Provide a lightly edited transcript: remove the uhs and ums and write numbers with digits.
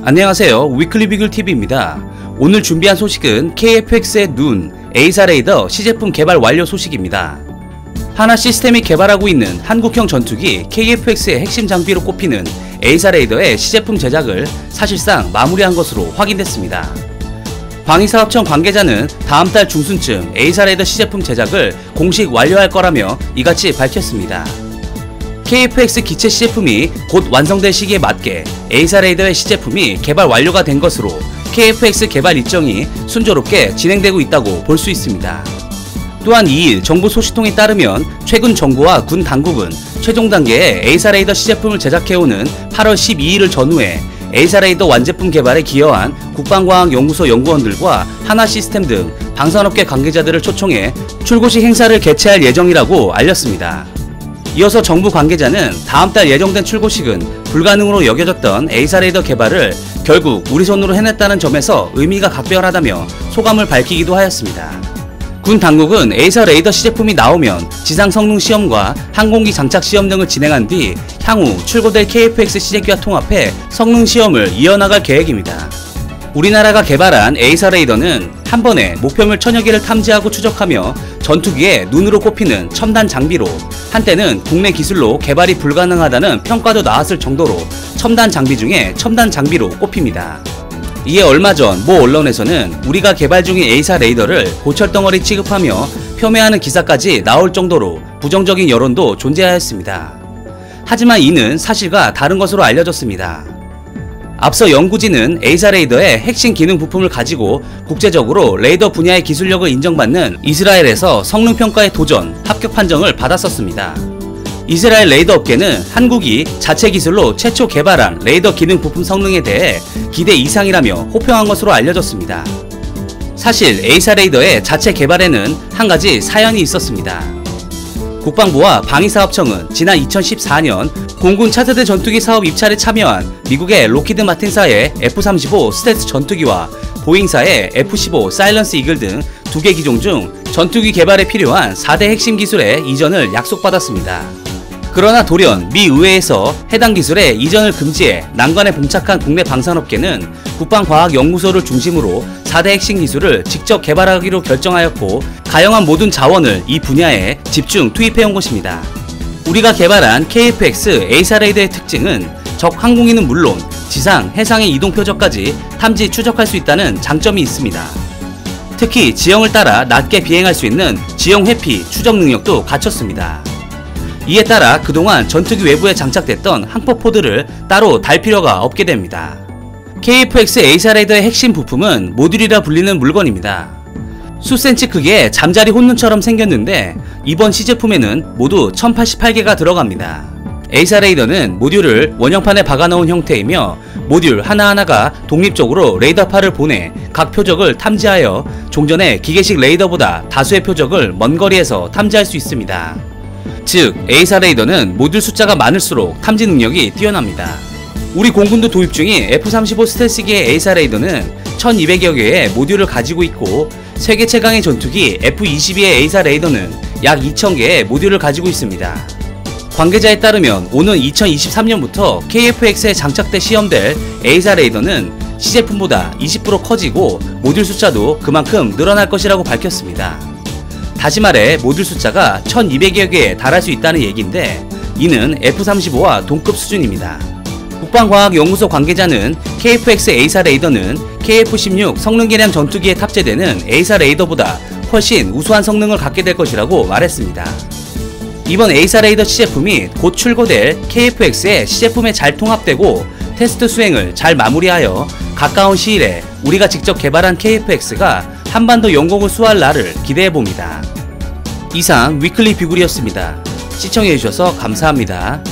안녕하세요. 위클리 비글 TV입니다. 오늘 준비한 소식은 KF-X의 눈, 에이사 레이더 시제품 개발 완료 소식입니다. 하나 시스템이 개발하고 있는 한국형 전투기 KF-X의 핵심 장비로 꼽히는 에이사 레이더의 시제품 제작을 사실상 마무리한 것으로 확인됐습니다. 방위사업청 관계자는 다음 달 중순쯤 에이사 레이더 시제품 제작을 공식 완료할 거라며 이같이 밝혔습니다. KF-X 기체 시제품이 곧 완성될 시기에 맞게 에이사 레이더의 시제품이 개발 완료가 된 것으로 KF-X 개발 일정이 순조롭게 진행되고 있다고 볼 수 있습니다. 또한 2일 정부 소식통에 따르면 최근 정부와 군 당국은 최종 단계의 에이사 레이더 시제품을 제작해오는 8월 12일을 전후해 에이사 레이더 완제품 개발에 기여한 국방과학연구소 연구원들과 하나시스템 등 방산업계 관계자들을 초청해 출고식 행사를 개최할 예정이라고 알렸습니다. 이어서 정부 관계자는 다음 달 예정된 출고식은 불가능으로 여겨졌던 에이사 레이더 개발을 결국 우리 손으로 해냈다는 점에서 의미가 각별하다며 소감을 밝히기도 하였습니다. 군 당국은 에이사 레이더 시제품이 나오면 지상 성능 시험과 항공기 장착 시험 등을 진행한 뒤 향후 출고될 KF-X 시제기와 통합해 성능 시험을 이어나갈 계획입니다. 우리나라가 개발한 에이사 레이더는 한 번에 목표물 1000여 개를 탐지하고 추적하며 전투기의 눈으로 꼽히는 첨단 장비로 한때는 국내 기술로 개발이 불가능하다는 평가도 나왔을 정도로 첨단 장비 중에 첨단 장비로 꼽힙니다. 이에 얼마 전 모 언론에서는 우리가 개발 중인 에이사 레이더를 고철덩어리 취급하며 폄훼하는 기사까지 나올 정도로 부정적인 여론도 존재하였습니다. 하지만 이는 사실과 다른 것으로 알려졌습니다. 앞서 연구진은 에이사 레이더의 핵심 기능 부품을 가지고 국제적으로 레이더 분야의 기술력을 인정받는 이스라엘에서 성능평가에 도전, 합격 판정을 받았었습니다. 이스라엘 레이더 업계는 한국이 자체 기술로 최초 개발한 레이더 기능 부품 성능에 대해 기대 이상이라며 호평한 것으로 알려졌습니다. 사실 에이사 레이더의 자체 개발에는 한 가지 사연이 있었습니다. 국방부와 방위사업청은 지난 2014년 공군 차세대 전투기 사업 입찰에 참여한 미국의 로키드 마틴사의 F-35 스텔스 전투기와 보잉사의 F-15 사일런스 이글 등 2개 기종 중 전투기 개발에 필요한 4대 핵심 기술의 이전을 약속받았습니다. 그러나 돌연 미 의회에서 해당 기술의 이전을 금지해 난관에 봉착한 국내 방산업계는 국방과학연구소를 중심으로 4대 핵심 기술을 직접 개발하기로 결정하였고 가용한 모든 자원을 이 분야에 집중 투입해온 것입니다. 우리가 개발한 KF-X 에이사 레이더의 특징은 적 항공기는 물론 지상, 해상의 이동 표적까지 탐지 추적할 수 있다는 장점이 있습니다. 특히 지형을 따라 낮게 비행할 수 있는 지형 회피, 추적 능력도 갖췄습니다. 이에 따라 그동안 전투기 외부에 장착됐던 항법포드를 따로 달 필요가 없게 됩니다. KF-X 에이사 레이더의 핵심 부품은 모듈이라 불리는 물건입니다. 수센치 크기의 잠자리 혼눈처럼 생겼는데 이번 시제품에는 모두 1088개가 들어갑니다. 에이사 레이더는 모듈을 원형판에 박아놓은 형태이며 모듈 하나하나가 독립적으로 레이더파를 보내 각 표적을 탐지하여 종전의 기계식 레이더보다 다수의 표적을 먼 거리에서 탐지할 수 있습니다. 즉 에이사 레이더는 모듈 숫자가 많을수록 탐지 능력이 뛰어납니다. 우리 공군도 도입 중인 F-35 스텔스기의 에이사 레이더는 1200여 개의 모듈을 가지고 있고 세계 최강의 전투기 F-22의 에이사 레이더는 약 2000개의 모듈을 가지고 있습니다. 관계자에 따르면 오는 2023년부터 KF-X에 장착돼 시험될 에이사 레이더는 시제품보다 20% 커지고 모듈 숫자도 그만큼 늘어날 것이라고 밝혔습니다. 다시 말해 모듈 숫자가 1200여 개에 달할 수 있다는 얘기인데 이는 F-35와 동급 수준입니다. 국방과학연구소 관계자는 KF-X 에이사 레이더는 KF-16 성능 개량 전투기에 탑재되는 에이사 레이더보다 훨씬 우수한 성능을 갖게 될 것이라고 말했습니다. 이번 에이사 레이더 시제품이 곧 출고될 KF-X의 시제품에 잘 통합되고 테스트 수행을 잘 마무리하여 가까운 시일에 우리가 직접 개발한 KF-X가 한반도 영공을 수호할 날을 기대해봅니다. 이상 위클리 비굴이었습니다. 시청해주셔서 감사합니다.